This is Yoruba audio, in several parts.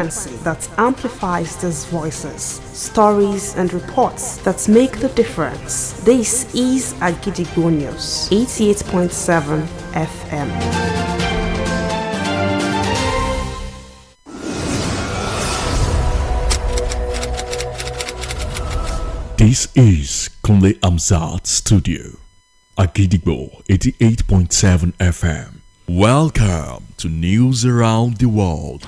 that amplifies these voices, stories, and reports that make the difference. This is Akojopo News, 88.7 FM. This is Kunle Amzat Studio, Akojopo 88.7 FM. Welcome to News Around the World.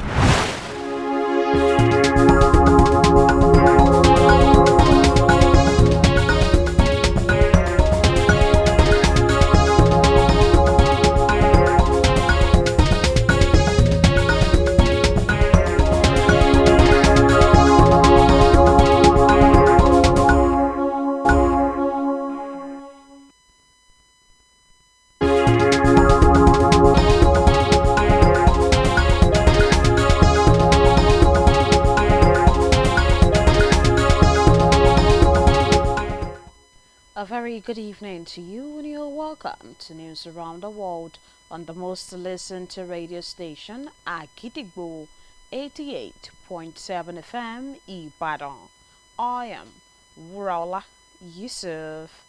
A very good evening to you, and you're welcome to News Around the World on the most listened to radio station, Akojopo 88.7 FM, Ibadan. I am Wuraola Yusuf.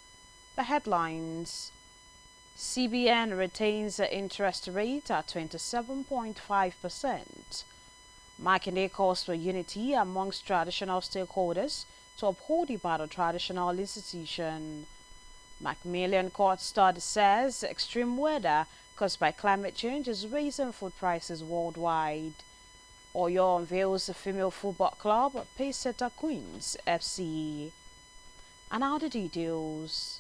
The headlines: CBN retains the interest rate at 27.5%. Makinde calls for unity amongst traditional stakeholders to uphold Ibadan traditional institution. Macmillan Court study says extreme weather caused by climate change is raising food prices worldwide. Oyo unveils a female football club, Pacesetter Queens FC. And now the details.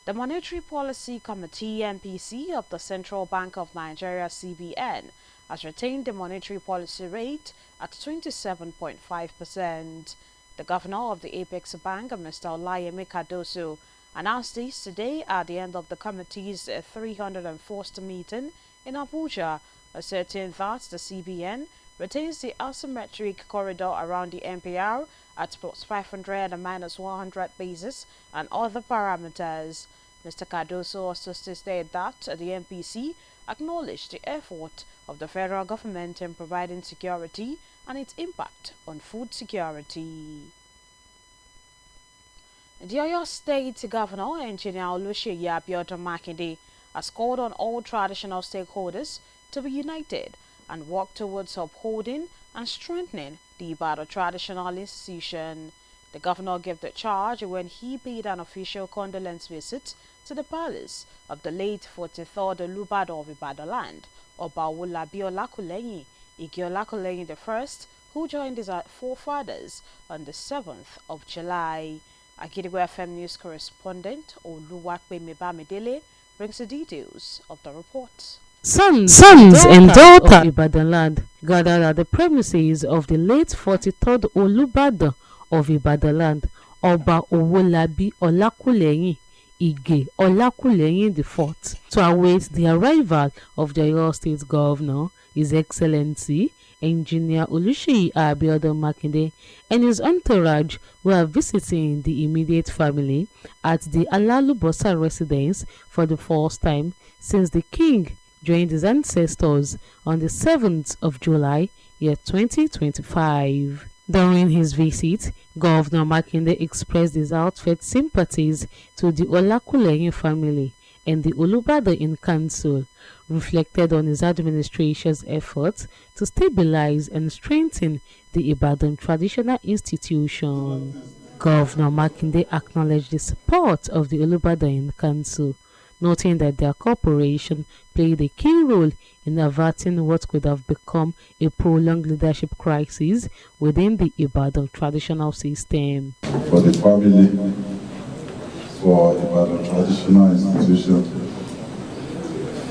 The Monetary Policy Committee MPC of the Central Bank of Nigeria CBN has retained the monetary policy rate at 27.5%. The governor of the Apex Bank, Mr. Olayemi Cardoso, announced this today at the end of the committee's 301st meeting in Abuja, asserting that the CBN retains the asymmetric corridor around the MPR at plus 500 and minus 100 basis and other parameters. Mr. Cardoso also stated that the MPC acknowledged the effort of the federal government in providing security and its impact on food security. The Oyo State Governor, Engineer Oluseyi Makinde, has called on all traditional stakeholders to be united and work towards upholding and strengthening the Ibadan traditional institution. The governor gave the charge when he paid an official condolence visit to the palace of the late 43rd Olubado of Ibadan land, Oba Owolabi Olakuleyin Ige Olakuleyin I, who joined his forefathers on the 7th of July. Akojopo FM News correspondent Oluwapemi Bamidele brings the details of the report. Sons and daughters of Ibadan land gathered at the premises of the late 43rd Olubado of Ibadan land, Oba Owolabi Olakuleyin Ige Olakuleyin IV, to await the arrival of the Oyo State Governor, His Excellency Engineer Oluseyi Makinde, and his entourage were visiting the immediate family at the Alalubosa residence for the first time since the king joined his ancestors on the 7th of July, year 2025. During his visit, Governor Makinde expressed his heartfelt sympathies to the Olakuleyin family and the Olubado in council, reflected on his administration's efforts to stabilize and strengthen the Ibadan traditional institution. Governor Makinde acknowledged the support of the Olubado in council, noting that their cooperation played a key role in averting what could have become a prolonged leadership crisis within the Ibadan traditional system. For the family, for Ibadan traditional institution,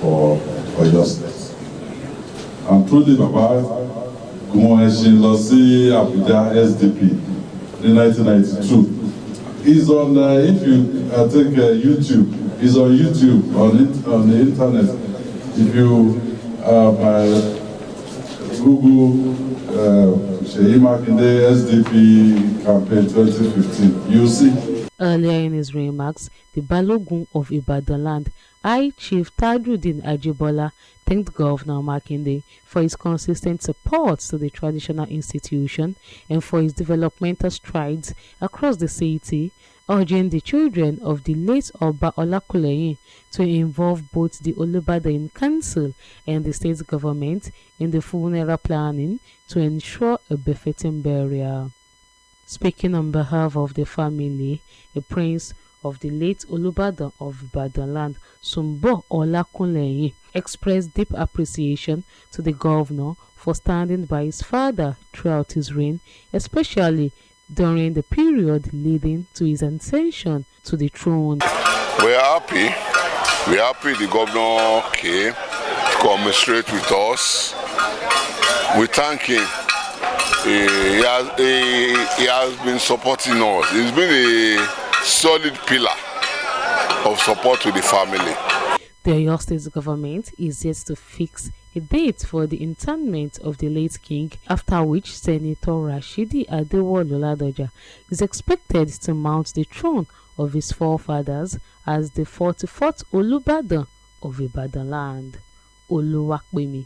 for Oyo State. I'm truly Baba Gumon lọ sí Abuja SDP in 1992. He's on, if you take YouTube, he's on YouTube, on the internet. If you Google Seyi Makinde SDP campaign 2015, you'll see. Earlier in his remarks, the Balogun of Ibadan land, High Chief Tajuddin Ajibola, thanked Governor Makinde for his consistent support to the traditional institution and for his developmental strides across the city, urging the children of the late Oba Olakuleyin to involve both the Olubadan Council and the state government in the funeral planning to ensure a befitting burial. Speaking on behalf of the family, a prince of the late Olubadan of Ibadanland, Sumbo Olakunleyin, expressed deep appreciation to the governor for standing by his father throughout his reign, especially during the period leading to his ascension to the throne. We're happy. We're happy the governor came to commiserate with us. We thank him. He has been supporting us. He's been a solid pillar of support to the family. The Oyo State government is yet to fix a date for the interment of the late king, after which Senator Rashidi Adewolu Ladoja is expected to mount the throne of his forefathers as the 44th Olubadan of Ibadanland. Oluwapemi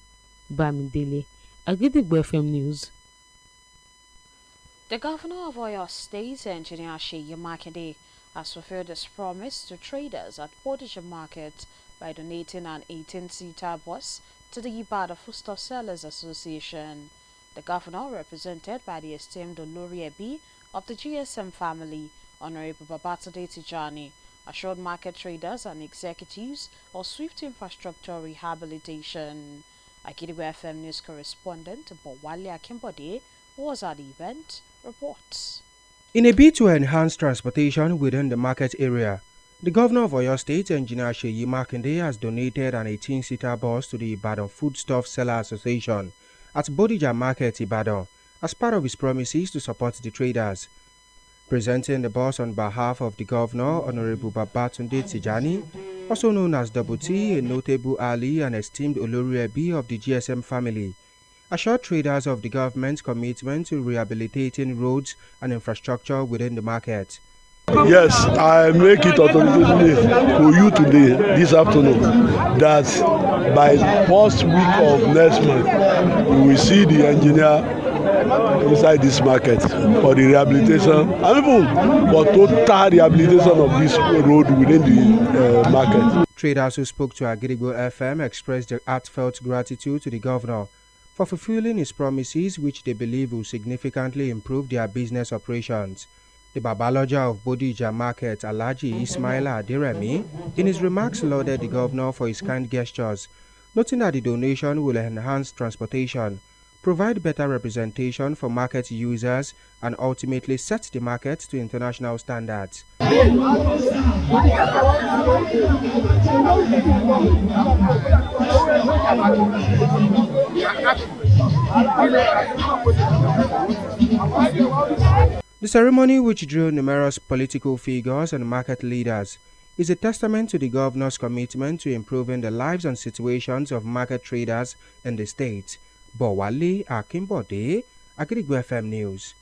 Bamidele, Agidigbo FM News. The governor of Oyo State, Engineer Seyi Makinde, has fulfilled his promise to traders at Bodija Market by donating an 18-seater bus to the Ibadan Foodstuff Sellers Association. The governor, represented by the esteemed Olori Ebi of the GSM family, Honorable Babatunde Tijani, assured market traders and executives of swift infrastructure rehabilitation. Agidigbo FM News correspondent Bowale Akimbode was at the event, reports. In a bid to enhance transportation within the market area, the governor of Oyo State, Engineer Seyi Makinde, has donated an 18-seater bus to the Ibadan Foodstuff Seller Association at Bodija Market, Ibadan, as part of his promises to support the traders. Presenting the bus on behalf of the governor, Honorable Babatunde Tijani, also known as Double T, a notable ally and esteemed Olori Ebi of the GSM family, assured traders of the government's commitment to rehabilitating roads and infrastructure within the market. Yes, I make it authoritatively for you today, this afternoon, that by first week of next month, we will see the engineer inside this market for the rehabilitation and even for total rehabilitation of this road within the market. Traders who spoke to Agidigbo FM expressed their heartfelt gratitude to the governor for fulfilling his promises, which they believe will significantly improve their business operations. The Babaloja of Bodija Market, Alhaji Ismaila Aderemi, in his remarks lauded the governor for his kind gestures, noting that the donation will enhance transportation, provide better representation for market users, and ultimately set the market to international standards. The ceremony, which drew numerous political figures and market leaders, is a testament to the governor's commitment to improving the lives and situations of market traders in the state. Bowale Akimbode, Agidigbo FM News.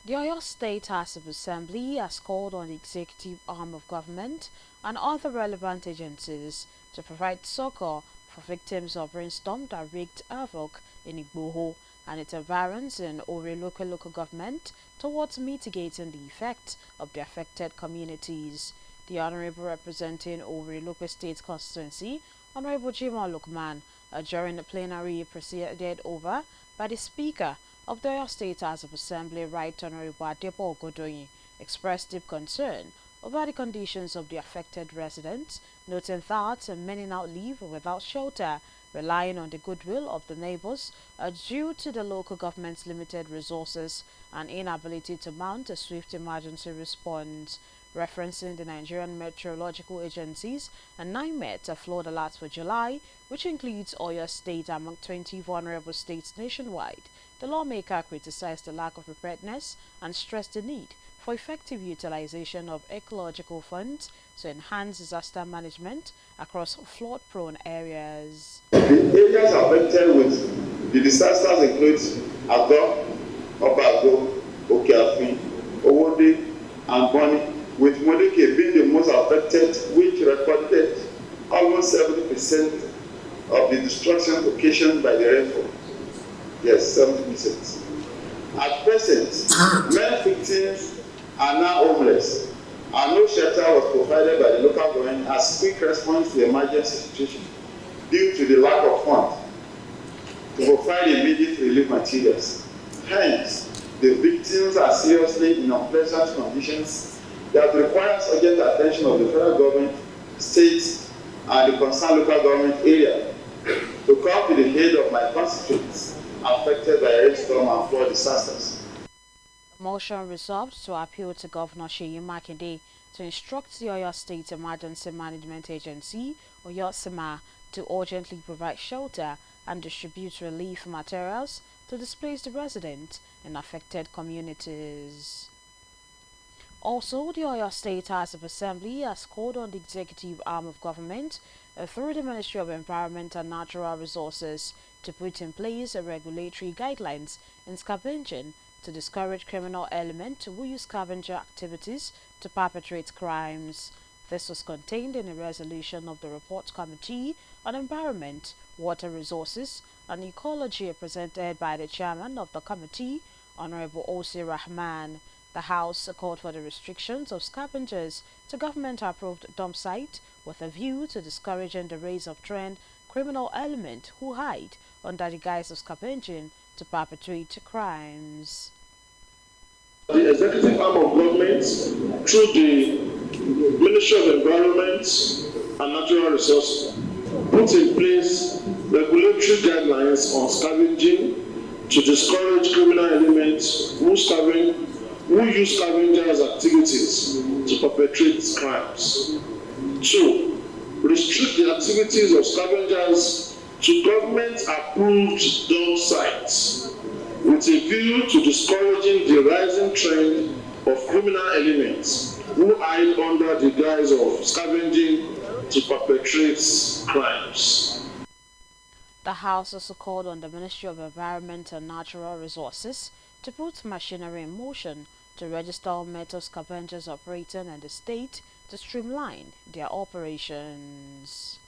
The Oyo State House of Assembly has called on the executive arm of government and other relevant agencies to provide succor for victims of rainstorm that wreaked havoc in Igboho and its environs in Ore local government towards mitigating the effects of the affected communities. The Honorable representing Ore local state constituency, Honorable Jimoh Lukman, during the plenary presided over by the Speaker of the Oyo State House of Assembly, Right Honorable Akojopo Iroyin, expressed deep concern over the conditions of the affected residents, noting that many now live without shelter, relying on the goodwill of the neighbors due to the local government's limited resources and inability to mount a swift emergency response. Referencing the Nigerian Meteorological Agencies and NIMET flood alerts for July, which includes Oyo State among 20 vulnerable states nationwide, the lawmaker criticized the lack of preparedness and stressed the need for effective utilization of ecological funds to enhance disaster management across flood-prone areas. The areas affected with the disasters include Ago, Obago, Okeafi, Owode, and Boni, with Modeke being the most affected, which recorded almost 70% of the destruction occasioned by the rainfall. Yes, 70%. At present, many victims are now homeless, and no shelter was provided by the local government as quick response to the emergency situation due to the lack of funds to provide immediate relief materials. Hence, the victims are seriously in unpleasant conditions that requires urgent attention of the federal government, state, and the concerned local government area to come to the aid of my constituents affected by rainstorm and flood disasters. The motion resolved to appeal to Governor Seyi Makinde to instruct the Oyo State Emergency Management Agency, Oyo SEMA, to urgently provide shelter and distribute relief materials to displaced residents in affected communities. Also, the Oyo State House of Assembly has called on the executive arm of government through the Ministry of Environment and Natural Resources to put in place regulatory guidelines in scavenging to discourage criminal elements who use scavenger activities to perpetrate crimes. This was contained in a resolution of the Report Committee on Environment, Water Resources and Ecology presented by the chairman of the committee, Honorable O.C. Rahman. The House called for the restrictions of scavengers to government-approved dump site with a view to discouraging the rise of trend criminal element who hide under the guise of scavenging to perpetrate crimes. The executive arm of government, through the Ministry of Environment and Natural Resources, put in place regulatory guidelines on scavenging to discourage criminal elements who use scavengers activities to perpetrate crimes. 2. Restrict the activities of scavengers to government-approved dump sites with a view to discouraging the rising trend of criminal elements who hide under the guise of scavenging to perpetrate crimes. The House also called on the Ministry of Environment and Natural Resources to put machinery in motion to register metal scavengers operating in the state to streamline their operations.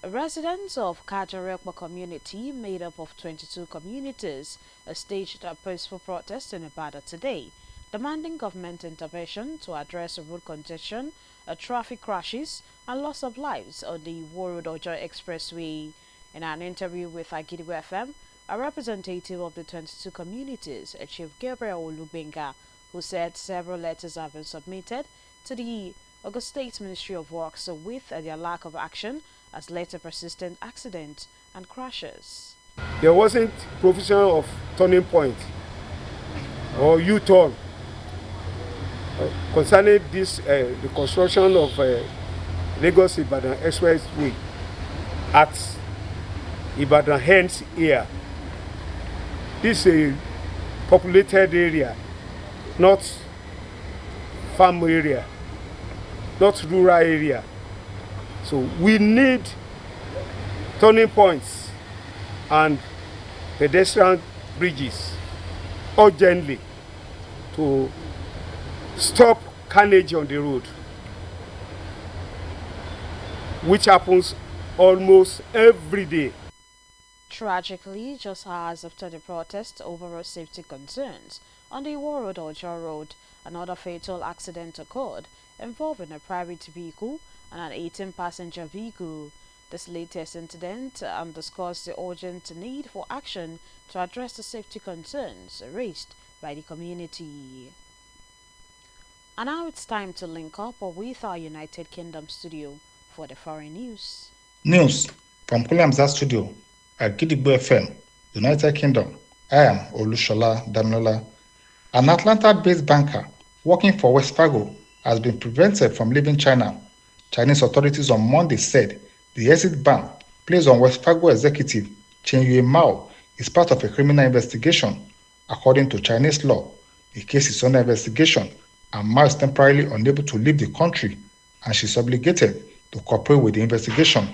Residents of Akojopo community, made up of 22 communities, staged a peaceful protest in Ibadan today, demanding government intervention to address road congestion, traffic crashes, and loss of lives on the Worodojo Expressway. In an interview with Agidigbo FM, a representative of the 22 communities, Chief Gabriel Olubenga, who said several letters have been submitted to the Ogun State Ministry of Works with their lack of action has led to persistent accidents and crashes. There wasn't provision of turning point or U-turn concerning this the construction of Lagos Ibadan Expressway at Ibadan Hens here. This is a populated area, not farm area, not rural area. So we need turning points and pedestrian bridges urgently to stop carnage on the road, which happens almost every day. Tragically, just hours after the protest over road safety concerns on the Worodojo Road, another fatal accident occurred involving a private vehicle and an 18-passenger vehicle. This latest incident underscores the urgent need for action to address the safety concerns raised by the community. And now it's time to link up with our United Kingdom studio for the foreign news. News from Kulamza Studio at Agidigbo FM, United Kingdom. I am Olushola Damilola. An Atlanta-based banker working for West Fargo has been prevented from leaving China. Chinese authorities on Monday said the exit ban placed on West Fargo executive Chen Yue Mao is part of a criminal investigation. According to Chinese law, the case is under investigation and Mao is temporarily unable to leave the country, and she's obligated to cooperate with the investigation.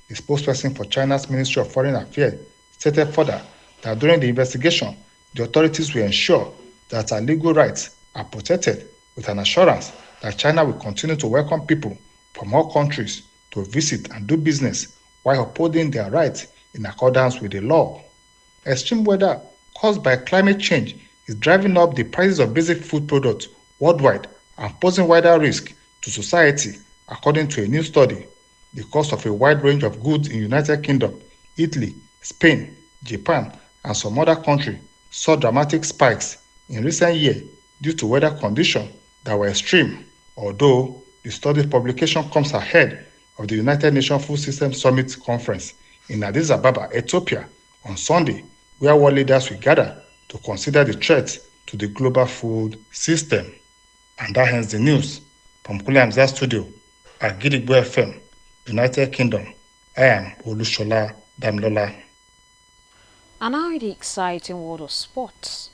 The spokesperson for China's Ministry of Foreign Affairs stated further that during the investigation, the authorities will ensure that her legal rights are protected with an assurance that China will continue to welcome people from all countries to visit and do business while upholding their rights in accordance with the law. Extreme weather caused by climate change is driving up the prices of basic food products worldwide and posing wider risk to society, according to a new study. The cost of a wide range of goods in the United Kingdom, Italy, Spain, Japan, and some other countries saw dramatic spikes in recent years due to weather conditions that were extreme, although the study's publication comes ahead of the United Nations Food System Summit Conference in Addis Ababa, Ethiopia, on Sunday, where world leaders will gather to consider the threat to the global food system. And that ends the news. From Kule Hamzat Studio at Gidigbo FM, United Kingdom, I am Olushola Damilola. And now the exciting world of sports.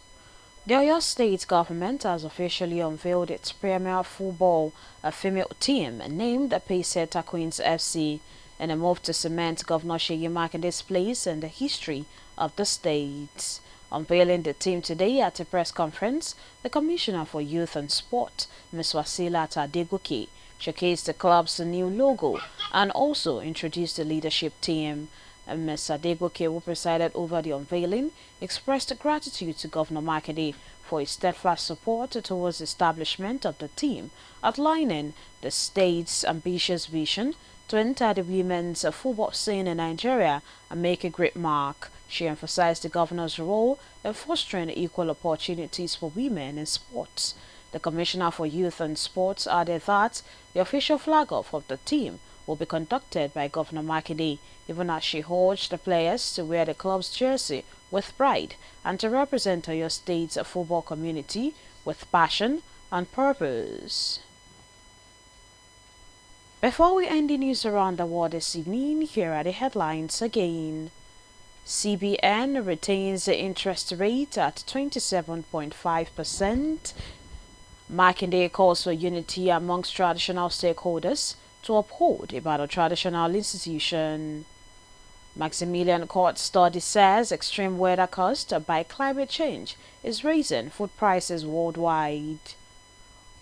The Oyo State government has officially unveiled its premier football female team named Payseta Queens FC in a move to cement Governor Seyi Makinde's place in the history of the state. Unveiling the team today at a press conference, the Commissioner for Youth and Sport, Ms. Wasila Tadegoke, showcased the club's new logo and also introduced the leadership team. Ms. Adegoke, who presided over the unveiling, expressed gratitude to Governor Makinde for his steadfast support towards the establishment of the team, outlining the state's ambitious vision to enter the women's football scene in Nigeria and make a great mark. She emphasized the governor's role in fostering equal opportunities for women in sports. The Commissioner for Youth and Sports added that the official flag-off of the team will be conducted by Governor Makinde, even as she urged the players to wear the club's jersey with pride and to represent Oyo State's football community with passion and purpose. Before we end the news around the world this evening, here are the headlines again. CBN retains the interest rate at 27.5%. Makinde calls for unity amongst traditional stakeholders to uphold Ibadan traditional institution. Maximilian Court study says extreme weather caused by climate change is raising food prices worldwide.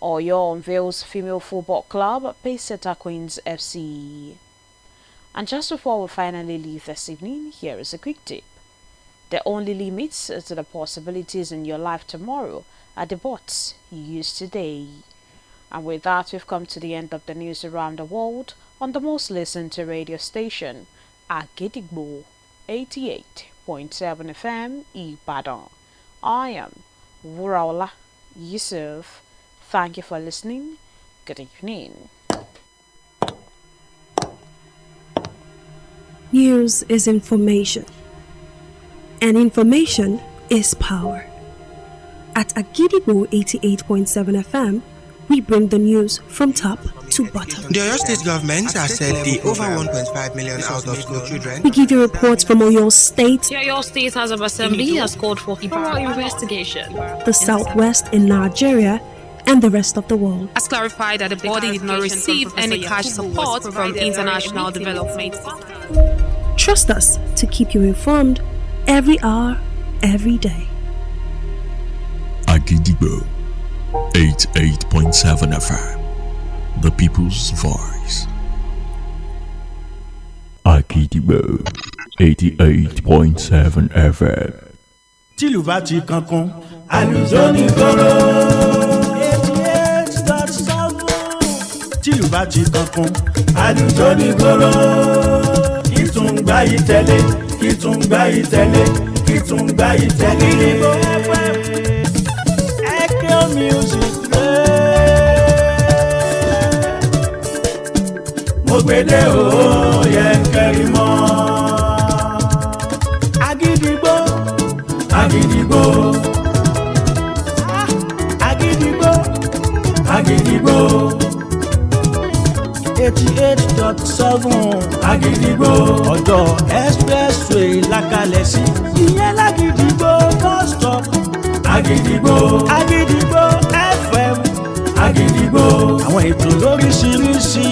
Oyo unveils female football club Payseta Queens FC. And just before we finally leave this evening, here is a quick tip. The only limits to the possibilities in your life tomorrow are the bots you use today. And with that, we've come to the end of the news around the world on the most listened to radio station, Agidigbo 88.7 FM Ibadan. I am Wuraola Yusuf. Thank you for listening. Good evening. News is information, and information is power. At Agidigbo 88.7 FM, we bring the news from top to bottom. The Oyo State government has said the over 1.5 million out-of-school children. We give you reports from Oyo State. The Oyo State House of Assembly has called for thorough investigation. The Southwest in Nigeria and the rest of the world. Has clarified that the body did not receive any cash support from international development. Trust us to keep you informed every hour, every day. Agidigbo 88.7 FM, the people's voice. Agidigbo 88.7 FM. Tìlù bá ti kankan, àlùjọ ní kóró. 88.7. Tìlù bá ti kankan, àlùjọ ní kóró. Ìtùngbà yìí tẹ̀lé, ìtùngbà yìí tẹ̀lé, ìtùngbà yìí tẹ̀lé. Echo music play. Mo gbede o yẹ kẹrin mọ́. Agidigbo, Agidigbo, Agidigbo, Agidigbo. 88.7 Agidigbo ọjọ́ expressway lákàlẹ̀ sí ìyẹn l'Agidigbo bus stop. Agidigbo, Agidigbo FM. Agidigbo àwọn ètò lóríṣiríṣi.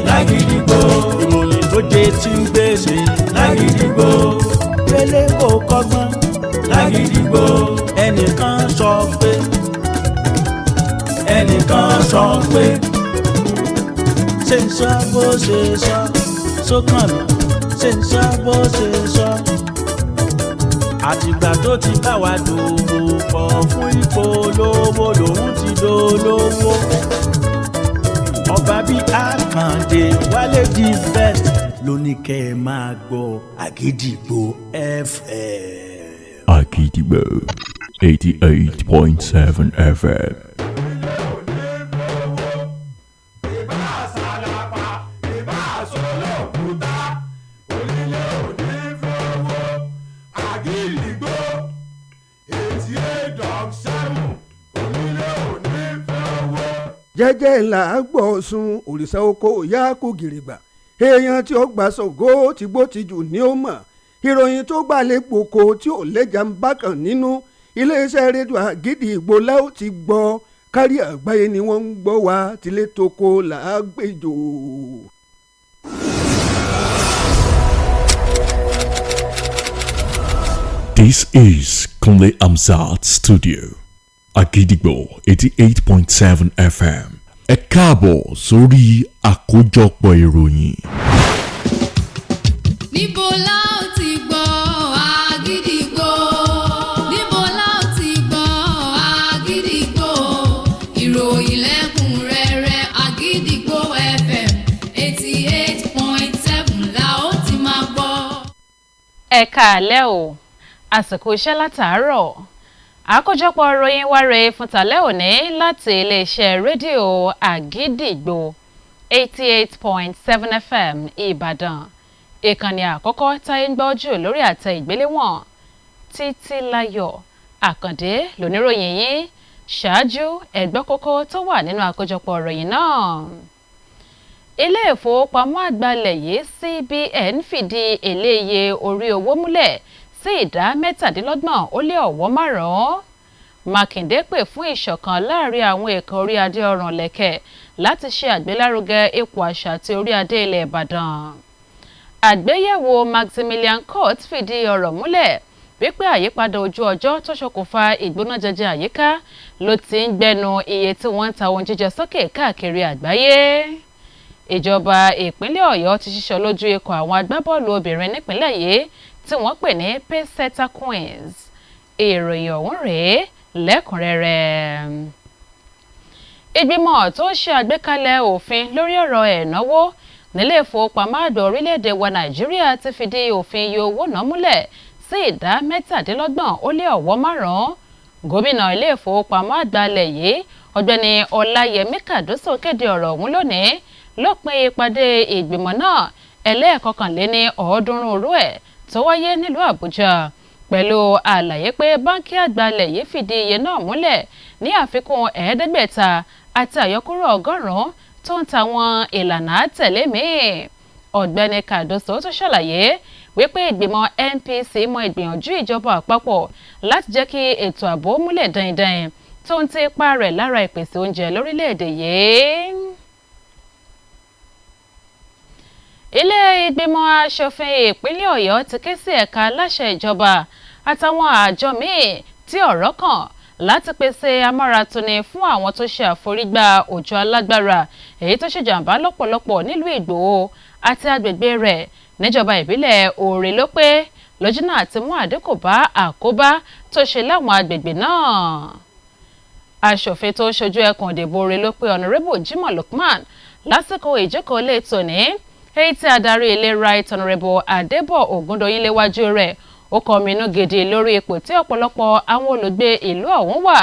L'Agidigbo ìròyìn tó jẹ ti ń gbèsè. L'Agidigbo délé kò kọ́gbọ́n. L'Agidigbo ẹnìkan sọ pé ṣe ń sọ bó ṣe sọ sókàn mi ṣe ń sọ bó ṣe sọ àtìgbà tó ti bá wa dòwò pọ̀ fún ìpolówó lòun ti dolówó ọba bí Àkàndé Wálé di best lóní kẹ́ ẹ máa gbọ́ Àgídìgbò FM. Àgídìgbò 88.7 FM. jẹ́jẹ́ ńlá gbọ̀ọ̀sùn òrìṣà oko ìyá kò gìrìgbà èèyàn tí ó gbà Ṣàngó tí gbó ti jù ní ó mọ̀ ìròyìn tó gbà lè gbòkó tí ò lẹ́jà ń bákan nínú iléeṣẹ́ rédíò Àgídìgbò láò ti gbọ́ kárí àgbáyé ni wọ́n ń gbọ́ wá tilé toko làágbèjò. This is Kunle Amzat Studio. Àgídìgbò 88.7 FM. Ẹ káàbọ̀ sórí àkójọpọ̀ ìròyìn. Níbo la ó ti gbọ́ Àgídìgbò? Níbo la ó ti gbọ́ Àgídìgbò? Ìròyìn lẹ́kùnrẹ́rẹ́ Àgídìgbò FM 88.7 la ó ti máa gbọ́. Ẹ káalẹ́ o, àsìkò iṣẹ́ látàárọ̀. Àkójọpọ̀ ìròyìn wa rèé fún tàlẹ́ òní láti iléeṣẹ́ rédíò Àgídìgbò 88.7 FM Ìbàdàn. Ìkànnì àkọ́kọ́ táyé ń gbọ́ jù lórí àtẹ ìgbéléwọ̀n. Títílayọ̀ Àkàndé lóníròyìn yín. Ṣáájú ẹgbẹ́ kókó tó wà nínú àkójọpọ̀ ìròyìn náà. Ilé ìfowópamọ́ àgbàlẹ̀ yìí CBN fìdí èlé iye orí owó múlẹ̀ sí ìdá 17.5%. Mákindé pè fún ìṣọ̀kan láàrin àwọn ẹ̀ka orí adé ọ̀ràn lẹ̀kẹ̀ láti ṣe àgbélárugẹ ipò àṣà àti orí adé ilẹ̀ Ìbàdàn. Àgbéyẹ̀wò Maximilian Court fìdí ọ̀rọ̀ múlẹ̀ wípé àyípadà ojú ọjọ́ tó ṣokùnfà ìgbónájẹjẹ àyíká ló ti ń gbẹnu iye tí wọ́n ń ta ohun jíjẹ sókè káàkiri àgbáyé. Ìjọba ìpínlẹ̀ Ọ̀yọ́ ti ṣíṣọ lójú ikọ̀ àwọn agbábọ́ọ̀lù obìnrin nípínlẹ̀ yìí tí wọ́n pè ní Pacesetter Queens. Ìròyìn ọ̀hún rèé lẹ́kùnrẹ́rẹ́. Ìgbìmọ̀ tó ń ṣe àgbékalẹ̀ òfin lórí ọ̀rọ̀ ẹ̀náwó nílé ìfowópamọ́ àgbà orílẹ̀-èdè wa Nàìjíríà ti fìdí òfin iye owó náà múlẹ̀ sí ìdá 17.5%. Gómìnà ilé ìfowópamọ́ àgbà ilẹ̀ yìí Ọ̀gbẹ́ni Ọláyẹmí Kàdúsò kéde ọ̀rọ̀ ọ̀hún lónìí lópin ìpàdé ìgbìmọ̀ náà ẹlẹ́ẹ̀kọkànléní ọ̀ọ́dúnrún orú ẹ̀ tó wáyé nílùú Àbújá pẹ̀lú àlàyé pé báńkì àgbà ilẹ̀ yìí fìdí iye náà múlẹ̀ ní àfikún 500 àti àyọkúrò 100 tó ń tàwọn ìlànà àtẹ̀lé míì. Ọ̀gbẹ́ni Kàdúsò tó ṣàlàyé wípé ìgbìmọ̀ NPC mọ ìgbìyànjú ìjọba àpapọ̀ láti jẹ́ kí ètò ààbò múlẹ̀ dandan tó ń ti ipa rẹ̀ lára ìpèsè oúnjẹ lórílẹ̀‐èdè yìí. Ilé ìgbìmọ̀ aṣòfin ìpínlẹ̀ Ọ̀yọ́ ti ké sí ẹ̀ka aláṣẹ ìjọba àtàwọn àjọ míì tí ọ̀rọ̀ kàn láti pèsè amáratuni fún àwọn tó ṣe àforígbà òjò alágbára èyí tó ṣèjàmbá lọ́pọ̀lọpọ̀ nílùú Ìgbòho àti agbègbè rẹ̀ níjọba ìbílẹ̀ Òòrè ló pé lójúnà àti mú àdínkù bá àkóbá tó ṣe láwọn agbègbè náà. Aṣòfin tó ń ṣojú ẹkùn ìdìbò Òòrè ló pé Honourable Jimoh Lukman lásìkò ìjókòó ilé tòní èyí tí adarí ilé right Honourable Adébọ̀ Ògúndòyìn léwájú rẹ̀ ó kọminú gidi lórí ipò tí ọ̀pọ̀lọpọ̀ àwọn olùgbé ìlú ọ̀hún wà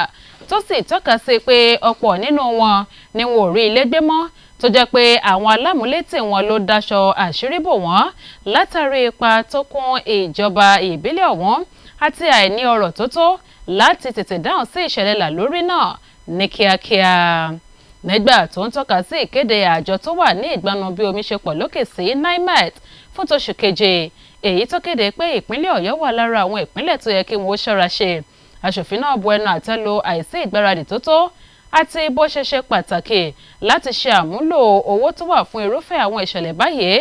tó sì tọ́ka sí pé ọ̀pọ̀ nínú wọn ni wọn ò rí ilé gbé mọ́ tó jẹ́ pé àwọn alámúlétì wọn ló daṣọ àṣírí bò wọ́n látàrí ipa tó kún ìjọba ìbílẹ̀ ọ̀hún àti àìní ọ̀rọ̀ tó tó láti tètè dáhùn sí ìṣẹ̀lẹ̀ làlórí náà ní kíákíá. Nígbà tó ń tọ́ka sí ìkéde àjọ tó wà ní ìgbanu bí omi ṣe pọ̀ lókè sí NIMET fún tóṣù keje èyí tó kéde pé ìpínlẹ̀ Ọ̀yọ́ wà lára àwọn ìpínlẹ̀ tó yẹ kí wọ́n ṣọ́ra ṣe. Aṣòfin náà bu ẹnu àtẹ́ lu àìsí ìgbáradì tó tó àti bó ṣe ṣe pàtàkì láti ṣe àmúlò owó tó wà fún irúfẹ́ àwọn ìṣẹ̀lẹ̀ báyìí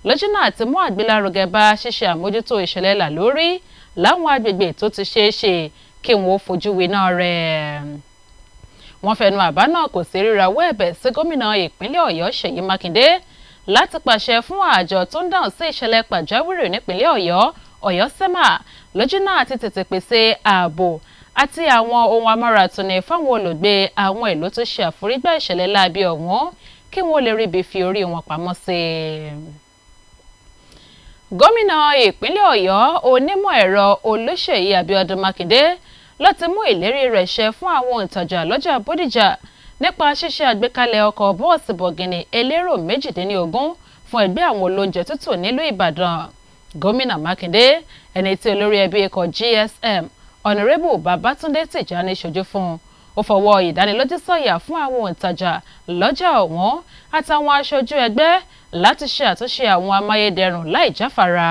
lójúnà àti mú àgbélárugẹ bá ṣíṣe àmójútó ìṣẹ̀lẹ̀ làlórí láwọn agbègbè tó ti ṣeé ṣe kí wọ́n fojú winá rẹ̀. Wọ́n fẹnu àbá náà kò sí rírawọ́ ẹ̀bẹ̀ sí gómìnà ìpínlẹ̀ Ọ̀yọ́ Ṣèyí Mákindé láti pàṣẹ fún àjọ tó ń dáhùn sí ìṣẹ̀lẹ̀ pàjáwìrì nípínlẹ̀ Ọ̀yọ́ SEMA lójúnà àti tètè pèsè ààbò àti àwọn ohun amáratuni fáwọn olùgbé àwọn ìlú tó ṣe àforígbà ìṣẹ̀lẹ̀ láabi ọ̀hún kí wọ́n lè ríbi fi orí wọn pamọ́ sí i. Gómìnà ìpínlẹ̀ Ọ̀yọ́ onímọ̀ ẹ̀rọ Olúṣèyí Abíọ́dún Mákindé ló ti mú ìlérí rẹ̀ ṣẹ fún àwọn òǹtajà lọ́jà Bódìjà nípa ṣíṣe àgbékalẹ̀ ọkọ̀ bọ́ọ̀sì bọ̀gìnì elérò 18 fún ẹgbẹ́ àwọn olóúnjẹ tútù nílùú Ìbàdàn. Gómìnà Mákindé ẹni tí olórí ẹbí ikọ̀ GSM Honorable Babátúndé Tìjání ṣojú fún ó fọwọ́ ìdánilójú sọ̀yà fún àwọn òǹtajà lọ́jà ọ̀hún àtàwọn aṣojú ẹgbẹ́ láti ṣe àtúnṣe àwọn amáyédẹrùn láì jáfara.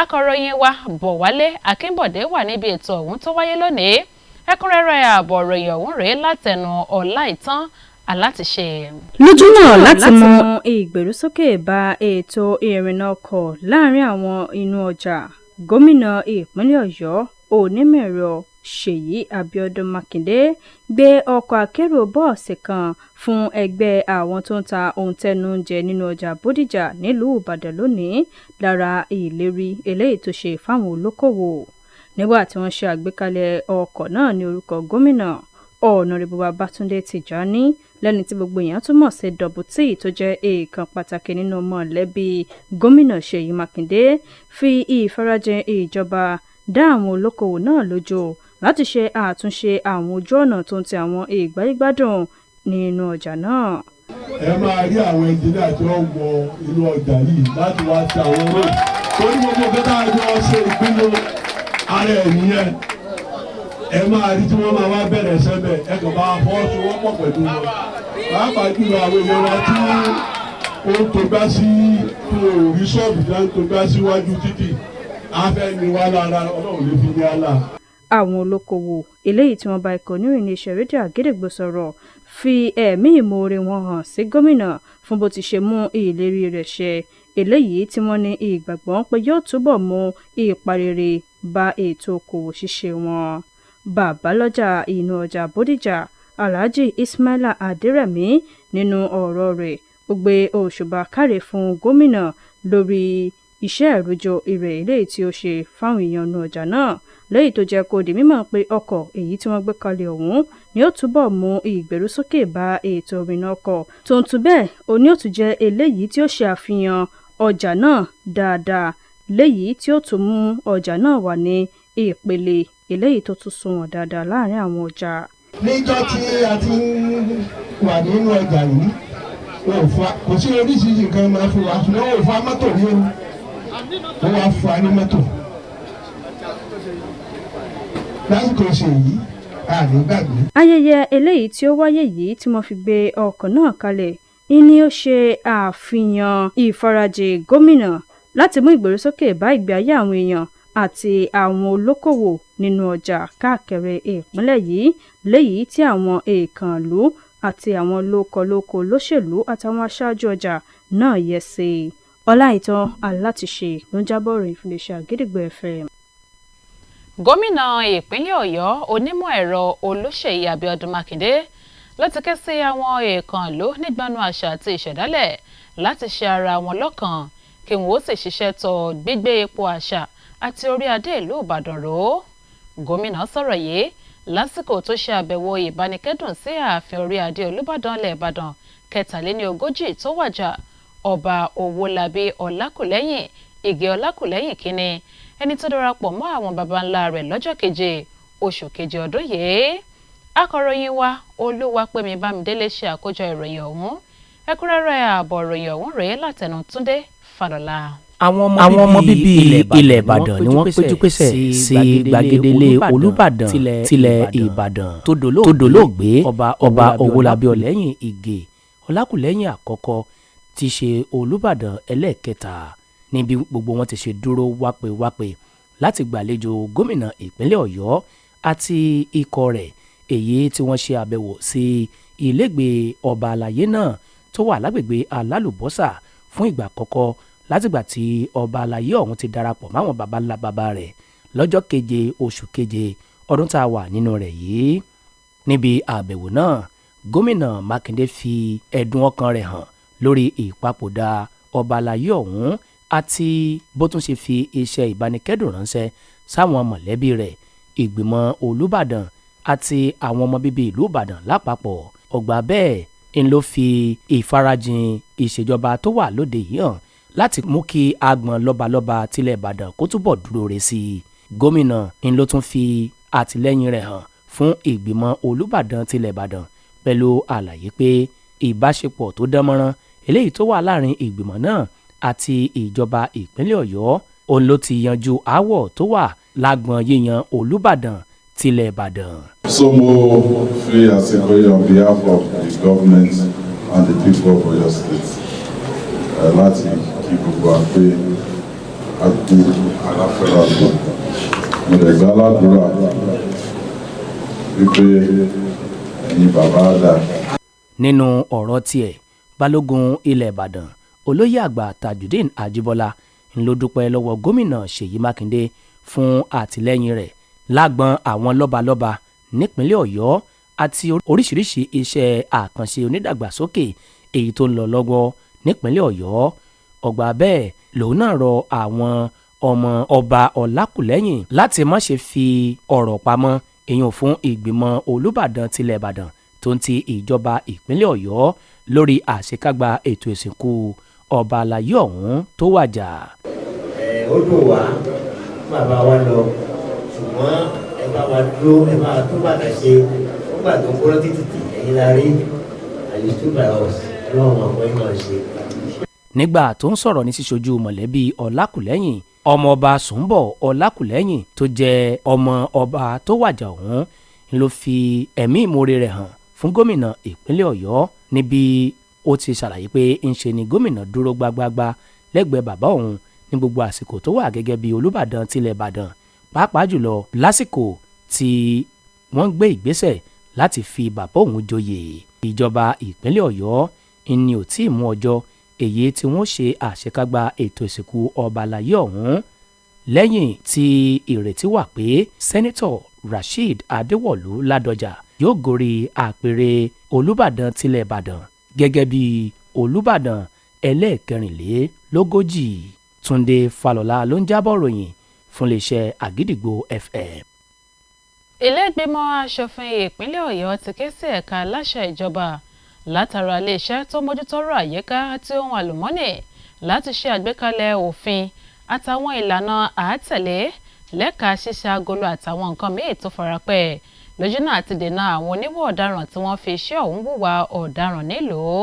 Akọ̀ròyìn wa Bọ̀wálé Akínbọ̀dé wà níbi ètò ọ̀hún tó wáyé lónìí. Ẹ̀kúnrẹ́rẹ́ ààbọ̀ ìròyìn ọ̀hún rèé látẹnu Ọláìtàn Alátiṣe. Lójúnà láti mú ìgbèrúsókè bá ètò ìrìnnà ọkọ̀ láàrin àwọn inú ọjà, gómìnà ìpínlẹ̀ Ọ̀yọ́ onímọ̀-ẹ̀rọ Ṣèyí Abíọ́dún Mákindé gbé ọkọ̀ akérò bọ́ọ̀sì kan fún ẹgbẹ́ àwọn tó ń ta ohun tẹnu oúnjẹ nínú ọjà Bódìjà nílùú Ìbàdàn lónìí lára ìlérí eléyìí tó ṣe fáwọn olókòwò. Nígbà tí wọ́n ṣe àgbékalẹ̀ ọkọ̀ náà ní orúkọ gómìnà, Ọ̀nàrẹ́bù Babátúndé Tìjání lẹ́ni tí gbogbo èèyàn túmọ̀ sí Double T tó jẹ́ èèkàn pàtàkì nínú mọ̀lẹ́bí gómìnà Ṣèyí Mákindé fi ìfarajìn ìjọba dá àwọn olókòwò náà lójú láti ṣe àtúnṣe àwọn ojú ọ̀nà tó ń ti àwọn ìgbáyégbádùn nínú ọjà náà. Ẹ máa rí àwọn ẹnjìnìá tí wọ́n wọ inú ọjà yìí láti wá sí àwọn owó torí gbogbo kẹta àjọ ṣe ìpinnu ara ẹ̀ nìyẹn. Ẹ máa rí tí wọ́n máa wá bẹ̀rẹ̀ sẹ́bẹ̀ ẹ kàn bá fọwọ́sowọ́pọ̀ pẹ̀lú wọn. Pàápàá jùlọ àwọn èèyàn wa tí ó ń togbá sí orí ṣọ́ọ̀bù tí wọ́n ń togbá síwájú títì afẹ́ni wá lára Ọlọ́run lè fi ní àlà. Àwọn olókoòwò eléyìí tí wọ́n bá ikọ̀ oníròyìn iléeṣẹ́ rédíò Àgídìgbò sọ̀rọ̀ fi ẹ̀mí ìmoore wọn hàn sí gómìnà fún bó ti ṣe mú ìlérí rẹ̀ ṣẹ, eléyìí tí wọ́n ní ìgbàgbọ́ pé yóò túbọ̀ mú ipa rere bá ètò okòwò ṣíṣe wọn. Bàbálọ́jà inú ọjà Bódìjà Alhaji Ismaila Adérẹ̀mí nínú ọ̀rọ̀ rẹ̀ ó gbé òṣùbà káre fún gómìnà lórí iṣẹ́ ìrújọ ìrẹ̀ eléyìí tí ó ṣe fáwọn èèyàn inú ọjà náà, lẹ́yìn tó jẹ́ kó di mímọ̀ pé ọkọ̀ èyí tí wọ́n gbé kalẹ̀ ọ̀hún ni ó túbọ̀ mú ìgbèrúsókè bá ètò ìrìnnà ọkọ̀ tó ń tún bẹ́ẹ̀ ó ní ó tún jẹ́ eléyìí tí ó ṣe àfihàn ọjà náà dáadáa, léyìí tí ó tún mú ọjà náà wà ní ìpele eléyìí tó tún sunwọ̀n dáadáa láàrin àwọn ọjà. Níjọ́ tí a ti wà nínú ọjà yìí kò sí oríṣiríṣi nǹkan máa fi wá ṣùgbọ́n wọ́n fa mọ́tò ní o wọ́n wá fa ní mọ́tò lásìkò ṣe yìí àní gbàgbé. Ayẹyẹ eléyìí tí ó wáyé yìí tí wọ́n fi gbé ọkọ̀ náà kalẹ̀ ni ó ṣe àfihàn ìfarajìn gómìnà láti mú ìgbèrúsókè bá ìgbé ayé àwọn èèyàn àti àwọn olókòwò nínú ọjà káàkiri ìpínlẹ̀ yìí, léyìí tí àwọn èèkànlú àti àwọn lókọlókọ lóṣèlú àtàwọn aṣáájú ọjà náà yẹ sí i. Ọláìtàn Alátiṣe ló ń jábọ̀ ròyìn fún iléeṣẹ́ Àgídìgbò FM. Gómìnà ìpínlẹ̀ Ọ̀yọ́ onímọ̀ ẹ̀rọ Olúṣèyí Abíọ́dún Mákindé ló ti ké sí àwọn èèkànlú nígbànú àṣà àti ìṣẹ̀dálẹ̀ láti ṣe ara wọn lọ́kàn kí wọ́n ó sì ṣiṣẹ́ tọ gbígbé ipò àṣà àti orí adé ìlú Ìbàdàn ró. Gómìnà sọ̀rọ̀ yìí lásìkò tó ṣe àbẹ̀wò ìbánikẹ́dùn sí ààfin orí adé Olúbàdàn ilẹ̀ Ìbàdàn 43 tó wàjà ọba Owólabí Ọlákùlẹ́yìn Ìgè Ọlákùlẹ́yìn kínní ẹni tó darapọ̀ mọ́ àwọn baba ńlá rẹ̀ lọ́jọ́ keje oṣù keje ọdún yìí. Akọ̀ròyìn wa Olúwapẹ̀mí Bámidélé ṣe àkójọ ìròyìn ọ̀hún. Ẹ̀kúnrẹ́rẹ́ ààbọ̀ ìròyìn ọ̀hún rèé látẹnu Túndé Fàlọ́lá. Àwọn ọmọ bíbí ilẹ̀ Ìbàdàn ni wọ́n péjú pésẹ̀ sí gbàgede Olúbàdàn tilẹ̀ Ìbàdàn tó dolóògbé ọba Owólabí Ọlákùlẹ́yìn Ìgè Ọlákùlẹ́yìn àkọ́kọ́ ti ṣe Olúbàdàn ẹlẹ́ẹ̀kẹta, níbi gbogbo wọn ti ṣe dúró wápé láti gbàlejò gómìnà ìpínlẹ̀ Ọ̀yọ́ àti ikọ̀ rẹ̀, èyí tí wọ́n ṣe àbẹ̀wò sí ilégbèé ọba àlàyé náà tó wà lágbègbè Alálùbọ́sà fún ìgbà àkọ́kọ́ látìgbà tí ọba àlàyé ọ̀hún ti darapọ̀ máwọn baba ńlá baba rẹ̀ lọ́jọ́ keje oṣù keje ọdún tá a wà nínú rẹ̀ yìí. Níbi àbẹ̀wò náà, gómìnà Mákindé fi ẹ̀dùn ọkàn rẹ̀ hàn lórí ìpapòdà ọba alayé ọ̀hún àti bó tún ṣe fi iṣẹ́ ìbánikẹ́dùn ránṣẹ́ sáwọn mọ̀lẹ́bí rẹ̀, ìgbìmọ̀ Olúbàdàn àti àwọn ọmọ bíbí ìlú Ìbàdàn lápapọ̀. Ọgbà bẹ́ẹ̀ ń ló fi ìfarajìn ìṣèjọba tó wà lóde yìí hàn láti mú kí agbọ̀n lọ́balọ́ba tilẹ̀ Ìbàdàn kó túbọ̀ dúró re sí i. Gómìnà ń ló tún fi àtìlẹ́yìn rẹ̀ hàn fún ìgbìmọ̀ Olúbàdàn tilẹ̀ Ìbàdàn pẹ̀lú àlàyé pé ìbáṣepọ̀ tó dánmọ́rán eléyìí tó wà láàrin ìgbìmọ̀ náà àti ìjọba ìpínlẹ̀ Ọ̀yọ́ òun ló ti yanjú aáwọ̀ tó wà lágbọ̀n yíyan Olúbàdàn tilẹ̀ Ìbàdàn. So mo fi àsìkò yìí on behalf of the government and the people of Oyo State láti kí gbogbo wa pé a kú aláfẹ́rẹ́ àgbà. Mo lè gbá aládùúrà wípé ẹ̀yin bàbá dà. Nínú ọ̀rọ̀ tiẹ̀, Balógun ilẹ̀ Ìbàdàn olóyè àgbà Tajudeen Ajíbọ́lá ń ló dúpẹ́ lọ́wọ́ gómìnà Ṣèyí Mákindé fún àtìlẹ́yìn rẹ̀ lágbọn àwọn lọ́balọ́ba nípínlẹ̀ Ọ̀yọ́ àti oríṣiríṣi iṣẹ́ àkànṣe onídàgbàsókè èyí tó ń lọ lọ́wọ́ nípínlẹ̀ Ọ̀yọ́. Ọgbà bẹ́ẹ̀ lòun náà rọ àwọn ọmọ ọba Ọlákùlẹ́yìn láti má ṣe fi ọ̀rọ̀ pamọ́ èèyàn fún ìgbìmọ̀ Olúbàdàn tilẹ̀ Ìbàdàn tó ń ti ìjọba ìpínlẹ̀ Ọ̀yọ́ lórí àṣekágbá ètò ìsìnkú ọba alayé ọ̀hún tó wàjà. Ó dùn wá bàbá wa lọ ṣùgbọ́n ẹ bá wa dúró ẹ bá wa tún bàtà ṣe nígbà tó ń kúrò títí ẹ̀yin la rí àyùtúbà ọlọ́run àwọn ẹ̀yìn máa ṣe. Nígbà tó ń sọ̀rọ̀ ní ṣíṣojú mọ̀lẹ́bí Ọlákùlẹ́yìn, ọmọọba Sùnbọ̀ Ọlákùlẹ́yìn tó jẹ́ ọmọ ọba tó wàjà ọ̀hún ló fi ẹ̀mí ìmoore rẹ̀ hàn fún gómìnà ìpínlẹ̀ Ọ̀yọ́ níbi ó ti ṣàlàyé pé ń ṣe ni gómìnà dúró gbágbágbá lẹ́gbẹ̀ẹ́ bàbá òun ní gbogbo àsìkò tó wà gẹ́gẹ́ bí Olúbàdàn tilẹ̀ Ìbàdàn, pàápàá jùlọ lásìkò tí wọ́n gbé ìgbésẹ̀ láti fi bàbá òun joyè. Ìjọba ìpínlẹ̀ Ọ̀yọ́ ni ò tí ì mú ọjọ́ èyí tí wọ́n ṣe àṣekágbá ètò ìsìnkú ọba alayé ọ̀hún lẹ́yìn tí ìrètí wà pé sẹ́nitọ̀ Rasheed Adéwọ̀lú Ládọjà yóò gorí àpèrè Olúbàdàn tilẹ̀ Ìbàdàn gẹ́gẹ́ bí Olúbàdàn ẹlẹ́ẹ̀kẹrìnlélógójì. Túndé Falọlá ló ń jábọ̀ ròyìn fún iléeṣẹ́ Àgídìgbò FM. Ilé ìgbìmọ̀ aṣòfin ìpínlẹ̀ Ọ̀yọ́ ti ké sí ẹ̀ka aláṣẹ ìjọba látara iléeṣẹ́ tó mójútó ọ̀rọ̀ àyíká àti ohun àlùmọ́nì láti ṣe àgbékalẹ̀ òfin àtàwọn ìlànà àátẹ̀lé lẹ́ka ṣíṣe agolo àtàwọn nǹkan míì tó farapẹ́ lójúnà àti dènà àwọn oníwà ọ̀daràn tí wọ́n fi iṣẹ́ ọ̀hún hùwà ọ̀daràn nílùú.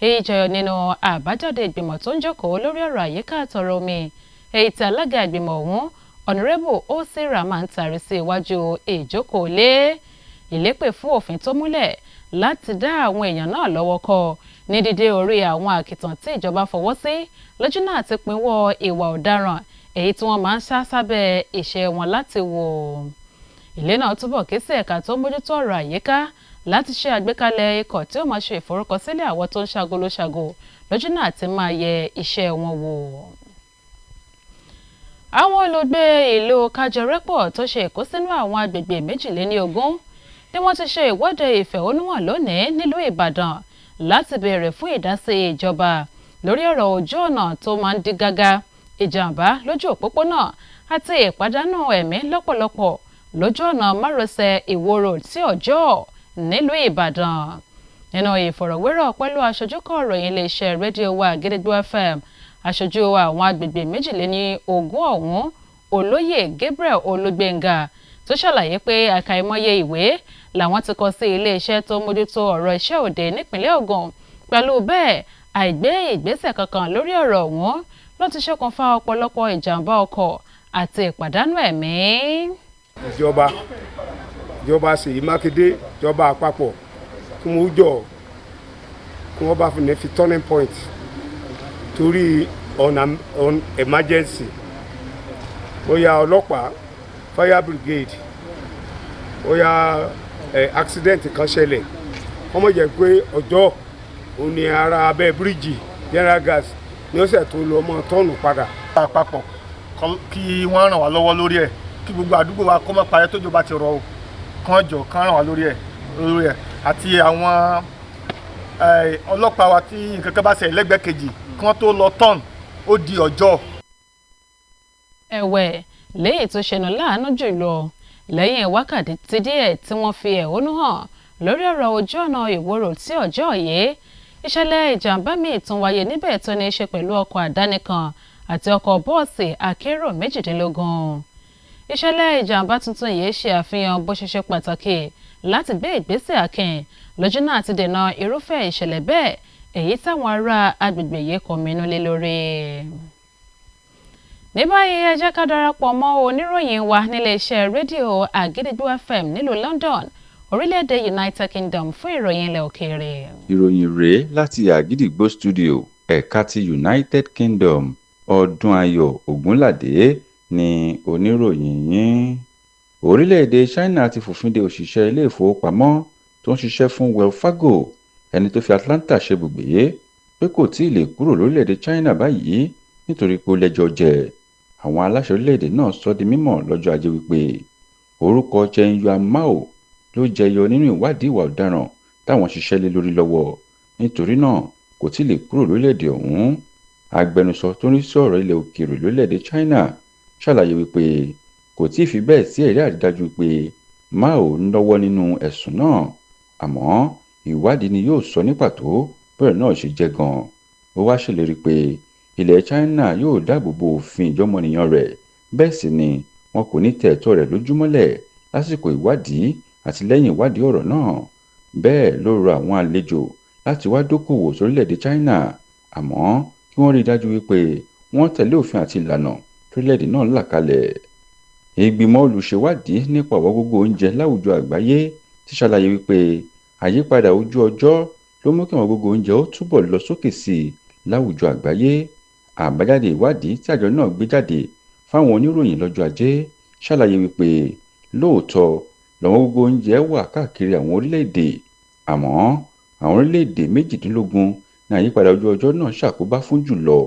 Èyí jẹyọ nínú àbájáde ìgbìmọ̀ tó ń jókòó lórí ọ̀rọ̀ àyíká àtọ̀rọ̀ omi èyí tí alága ìgbìmọ̀ ọ̀hún Honorable O.C. Rahman tàrí sí iwájú ìjókòó lé ìlépè fún òfin tó múlẹ̀ láti dá àwọn èèyàn náà lọ́wọ́ kọ́ ní dídé orí àwọn àkìtàn tí ìjọba fọwọ́ sí lójúnà àti pinwọ́ ìwà ọ̀daràn èyí tí wọ́n máa ń sá sábẹ́ ìṣe wọn láti wò. Ilé náà túbọ̀ ké sí ẹ̀ka tó ń mójútó ọ̀rọ̀ àyíká láti ṣe àgbékalẹ̀ ikọ̀ tí ó máa ṣe ìforúkọsílẹ̀ àwọn tó ń ṣàgolóṣàgò lójúnà àti máa yẹ iṣẹ́ wọn wò. Àwọn olùgbé ìlú Kájọrẹ́pọ̀ tó ṣe ìkósínú àwọn agbègbè 22 ni wọ́n ti ṣe ìwọ́de ìfẹ̀hónúhàn lónìí nílùú Ìbàdàn láti béèrè fún ìdásí ìjọba lórí ọ̀rọ̀ ojú ọ̀nà tó máa ń dí gágá, ìjàmbá lójú òpópónà àti ìpàdánù ẹ̀mí lọ́pọ̀lọpọ̀ lójú ọ̀nà márosẹ̀ Ìwó Road sí Ọ̀jọ́ nílùú Ìbàdàn. Nínú ìfọ̀rọ̀wérọ̀ pẹ̀lú aṣojúkọ̀ ìròyìn iléeṣẹ́ rédíò wa Àgídìgbò FM, aṣojú àwọn agbègbè 22 ọ̀hún Olóyè Gabriel Olúgbéngà tó ṣàlàyé pé àkàìmọye ìwé làwọn ti kọ sí iléeṣẹ́ tó mójútó ọ̀rọ̀ iṣẹ́ òde nípínlẹ̀ Ògùn pẹ̀lú bẹ́ẹ̀ àìgbé ìgbésẹ̀ kankan lórí ọ̀rọ̀ ọ̀hún ló ti ṣokùnfà ọ̀pọ̀lọpọ̀ ìjàmbá ọkọ̀ àti ìpàdánù ẹ̀mí. ìjọba Ṣèyí Mákindé ìjọba àpapọ̀ kí wọ́n jọ kí wọ́n bá fi turning point torí on emergency bóyá ọlọ́pàá fire brigade bóyá accident kan ṣẹlẹ̀ wọ́n mọ̀ jẹ́ pé ọjọ́ òní ara abẹ́ bíríìjì general gas ní ọ̀sẹ̀ tó lọ mọ́ tọ́ọ̀nù padà. àpapọ̀ kí wọ́n ràn wá lọ́wọ́ lórí ẹ̀ kí gbogbo àdúgbò wa kó má parẹ́ tójò bá ti rọ̀ o kán jọ kán ràn wá lórí ẹ̀ àti àwọn ọlọ́pàá wa tí nǹkan kan bá ṣẹlẹ̀ lẹ́gbẹ̀ẹ́ kejì kí wọ́n tó lọ tọ́n ó di ọjọ́. ẹ̀wẹ̀ lẹ́yìn tó ṣẹnu láàánú jùlọ lẹ́yìn wákàtí tí díẹ̀ tí wọ́n fi ẹ̀hónú hàn lórí ọ̀rọ̀ ojú ọ̀nà ìwòrò tí ọjọ́ yìí ìṣẹ̀lẹ̀ ìjàmbá míì tún wáyé níbẹ̀ tó ní í ṣe pẹ̀lú ọkọ̀ àdáni kan àti ọkọ̀ bọ́ọ̀sì akérò 18. ìṣẹ̀lẹ̀ ìjàmbá tuntun yìí ṣe àfihàn bó ṣe ṣe pàtàkì láti gbé ìgbésẹ̀ akin lójú náà ti dènà irúfẹ́ ìṣẹ̀lẹ̀ bẹ́ẹ̀ èyí táwọn ará agbègbè yìí kọminú lé lórí. ní báyìí ẹ jẹ́ ká darapọ̀ mọ́ oníròyìn wa nílé iṣẹ́ rédíò Àgídìgbò FM nílùú London orílẹ̀-èdè United Kingdom fún ìròyìn ilẹ̀ òkèèrè. ìròyìn rèé láti Àgídìgbò studio ẹ̀ka ti United Kingdom. Ọdúnayọ̀ Ògúnládé ni oníròyìn yín. Orílẹ̀-èdè China ti fòfin de òṣìṣẹ́ ilé ìfowópamọ́ tó ń ṣiṣẹ́ fún Wells Fargo ẹni tó fi Atlanta ṣe ibùgbé pé kò tí ì lè kúrò lórílẹ̀-èdè China báyìí nítorí pé ó lẹ́jọ́ jẹ. Àwọn aláṣẹ orílẹ̀-èdè náà sọ di mímọ̀ lọ́jọ́ Ajé wípé orúkọ Chen Yuanmao ló jẹyọ nínú ìwádìí ìwà ọ̀daràn táwọn ṣiṣẹ́ lé lórí lọ́wọ́ nítorí náà kò tí ì lè kúrò lórílẹ̀-èdè ọ̀hún. Agbẹnusọ tó ń rí sí ọ̀rọ̀ ilẹ̀ òkèèrè lórílẹ̀-èdè China ṣàlàyé wípé kò tí ì fi bẹ́ẹ̀ sí ẹ̀rí àrídájú pé Mao ń lọ́wọ́ nínú ẹ̀sùn náà àmọ́ ìwádìí ni yóò sọ ní pàtó bẹ́ẹ̀ náà ṣe jẹ́ gan-an. Ó wá ṣèlérí pé ilẹ̀ China yóò dáàbò bo òfin ìjọmọnìyàn rẹ̀ bẹ́ẹ̀ sì ni wọn kò ní tẹ̀ ẹ̀tọ́ rẹ̀ lójúmọ́lẹ̀ lásìkò ìwádìí àti lẹ́yìn ìwádìí ọ̀rọ̀ náà. Bẹ́ẹ̀ ló rọ àwọn àlejò láti wá dókòwò sórílẹ̀-èdè China àmọ́ kí wọ́n rí i dájú wípé wọ́n tẹ̀lé òfin àti ìlànà torílẹ̀-èdè náà là kalẹ̀. Ìgbìmọ̀ olùṣèwádìí nípa ọ̀wọ́ngógó oúnjẹ láwùjọ àgbáyé ti ṣàlàyé wípé àyípadà ojú ọjọ́ ló mú kí ọ̀wọ́ngógó oúnjẹ ó túbọ̀ lọ sókè sí i láwùjọ àgbáyé. Àbájáde ìwádìí tí àjọ náà gbé jáde fáwọn oníròyìn lọ́jọ́ Ajé ṣàlàyé wípé lóòótọ́ lọ́wọ́ngógó oúnjẹ wà káàkiri àwọn orílẹ̀-èdè àmọ́ àwọn orílẹ̀-èdè 18 ní àyípadà ojú ọjọ́ náà ṣàkóbá fún jùlọ.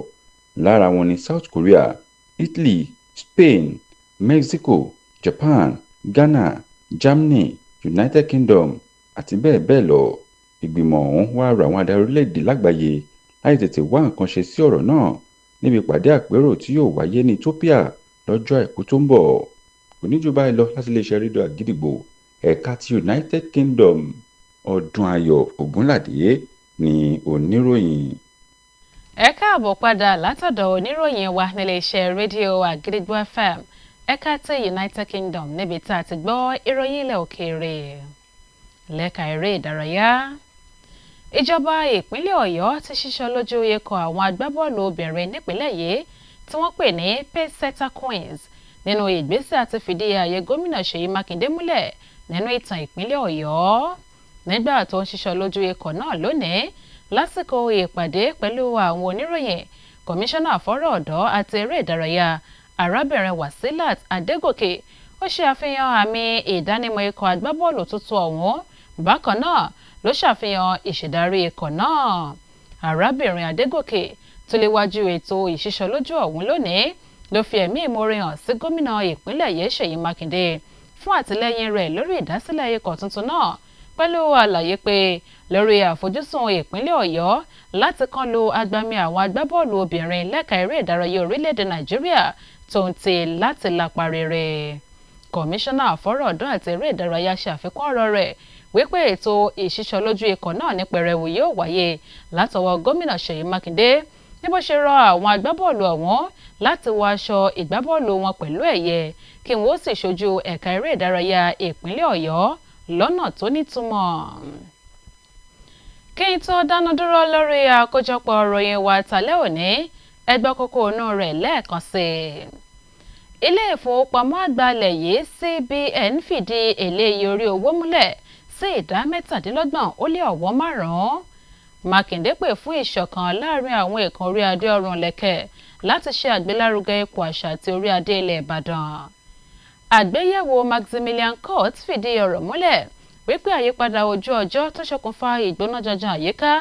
Lára wọn ni South Korea, Italy, Spain, Mexico, Japan, Ghana, Germany, United Kingdom àti bẹ́ẹ̀ bẹ́ẹ̀ lọ. Ìgbìmọ̀ ọ̀hún wá rọ àwọn adarí orílẹ̀-èdè lágbàáyé láti tètè wá nǹkan ṣe sí ọ̀rọ̀ náà níbi ìpàdé àpérò tí yóò wáyé ní Ethiopia lọ́jọ́ Àìkú tó ń bọ̀. Kò ní jù báyìí lọ láti iléeṣẹ́ rédíò Àgídìgbò ẹ̀ka ti United Kingdom. Ọdúnayọ̀ Ògúnládé ni oníròyìn. ẹ káàbọ̀ padà látọ̀dọ̀ oníròyìn wa nílé iṣẹ́ rédíò Àgídìgbò FM ẹ̀ka ti United Kingdom níbi tá a ti gbọ́ ìròyìn ilẹ̀ òkèèrè. Lẹ́ka eré ìdárayá ìjọba ìpínlẹ̀ Ọ̀yọ́ ti ṣíṣọ lójú ikọ̀ àwọn agbábọ́ọ̀lù obìnrin nípínlẹ̀ yìí tí wọ́n pè ní Pacesetter Queens nínú ìgbésẹ̀ àti fìdí ààyè gómìnà Ṣèyí Mákindé múlẹ̀ nínú ìtàn ìpínlẹ̀ Ọ̀yọ́. Nígbà tó ń ṣíṣọ lójú ikọ̀ náà lónìí lásìkò ìpàdé pẹ̀lú àwọn oníròyìn kọmíṣánná fọ́rọ̀ ọ̀dọ́ àti eré ìdárayá arábìnrin Wasilat Adégòkè ó ṣe àfihàn àmì ìdánimọ̀ ikọ̀ agbábọ́ọ̀lù tuntun ọ̀hún bákan náà ló ṣàfihàn ìṣèdarí ikọ̀ náà. Arábìnrin Adégòkè tó léwájú ètò ìṣíṣọ lójú ọ̀hún lónìí ló fi ẹ̀mí ìmoore hàn sí gómìnà ìpínlẹ̀ yìí Ṣèyí Mákindé fún àtìlẹ́yìn rẹ̀ lórí ìdásílẹ̀ ikọ̀ tuntun náà pẹ̀lú àlàyé pé lórí àfojúsùn ìpínlẹ̀ Ọ̀yọ́ láti kán lu agbami àwọn agbábọ́ọ̀lù obìnrin lẹ́ka eré ìdárayá orílẹ̀-èdè Nàìjíríà tó ń ti láti lápá rere. Kọmíṣánná fọ́rọ̀ ọ̀dọ́ àti eré ìdárayá ṣe àfikún ọ̀rọ̀ rẹ̀ wípé ètò ìṣíṣọ lójú ikọ̀ náà ní pẹrẹwu yóò wáyé látọwọ́ gómìnà Ṣèyí Mákindé ní bó ṣe rọ àwọn agbábọ́ọ̀lù ọ̀hún láti wọ aṣọ ìgbábọ́ọ̀lù wọn pẹ̀lú ẹ̀yẹ kí wọ́n sì ṣojú ẹ̀ka eré ìdárayá ìpínlẹ̀ Ọ̀yọ́ lọ́nà tó nítumọ̀. Kí n tó dáná dúró lórí àkójọpọ̀ ìròyìn wa tàlẹ́ òní ẹgbẹ́ kókó inú rẹ̀ lẹ́ẹ̀kan sí i. Ilé ìfowópamọ́ àgbà ilẹ̀ yìí CBN fìdí èlé iye orí owó múlẹ̀ sí 17.5%. Mákindé pè fún ìṣọ̀kan láàrin àwọn ẹ̀kan orí adé ọrùn lẹ̀kẹ̀ láti ṣe àgbélárugẹ ipò àṣà àti orí adé ilẹ̀ Ìbàdàn. Àgbéyẹ̀wò Maximilian Court fìdí ọ̀rọ̀ múlẹ̀ wípé àyípadà ojú ọjọ́ tó ṣokùnfà ìgbónájọjọ àyíká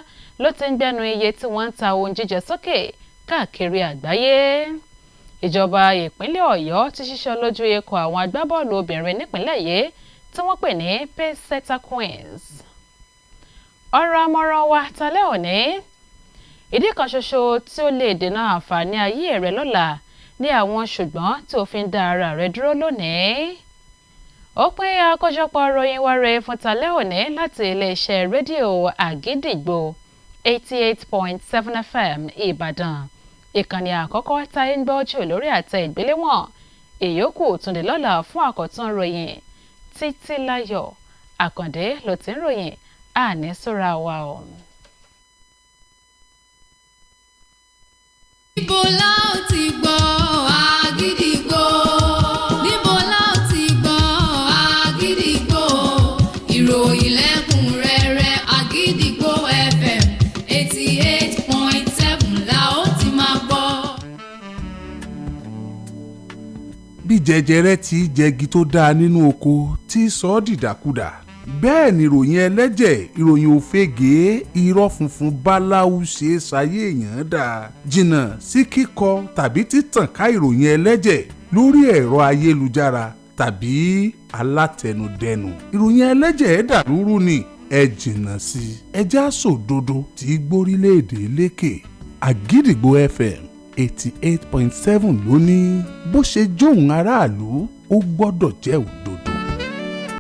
ló ti ń gbẹnu iye tí wọ́n ń ta ohun jíjẹ sókè káàkiri àgbáyé. Ìjọba ìpínlẹ̀ Ọ̀yọ́ ti ṣíṣọ lójú ikọ̀ àwọn agbábọ́ọ̀lù obìnrin nípínlẹ̀ yìí tí wọ́n pè ní Pacesetter Queens. ọ̀rọ̀ àmọ̀ràn wa talẹ́ òní ìdí kan ṣoṣo tí ó lè dènà àǹfààní ayé rẹ lọ́la ní àwọn ṣùgbọ́n tí ó fi ń dá ara rẹ dúró lónìí. ó pín àkójọpọ̀ ìròyìn wa rẹ̀ fún talẹ́ òní láti iléeṣẹ́ rédíò àgídìgbò 88.7 FM Ìbàdàn, ìkànnì àkọ́kọ́ táyé ń gbọ́ jù lórí àtẹ ìgbéléwọ̀n. ìyókù tún dé lọ́la fún àkọ́tún ròyìn. Títílayọ̀ Àkàndé ló ti ń ròyìn àní sóra wa o. Níbo la ó ti gbọ́ Àgídìgbò? Níbo la ó ti gbọ́ Àgídìgbò? Ìròyìn lẹ́kùnrẹ́rẹ́ Àgídìgbò FM 88.7 la ó ti máa gbọ́. Bí jẹjẹrẹ ti jẹgi tó dáa nínú oko tí sọ ọ́ dìdàkudà, bẹ́ẹ̀ ni ìròyìn ẹlẹ́jẹ̀, ìròyìn òfegè, irọ́ funfun báláwú ṣe é ṣayé èèyàn dà. Jìnnà sí kíkọ tàbí títàn ká ìròyìn ẹlẹ́jẹ̀ lórí ẹ̀rọ ayélujára tàbí alátẹnudẹnu. Ìròyìn ẹlẹ́jẹ̀ dàlúrú ni, ẹ jìnnà sí i. Ẹ já sòdodo tí gbórílẹ̀-èdè lékè. Àgídìgbò FM 88.7 ló ní bó ṣe jóun aráàlú ó gbọ́dọ̀ jẹ́ òdodo.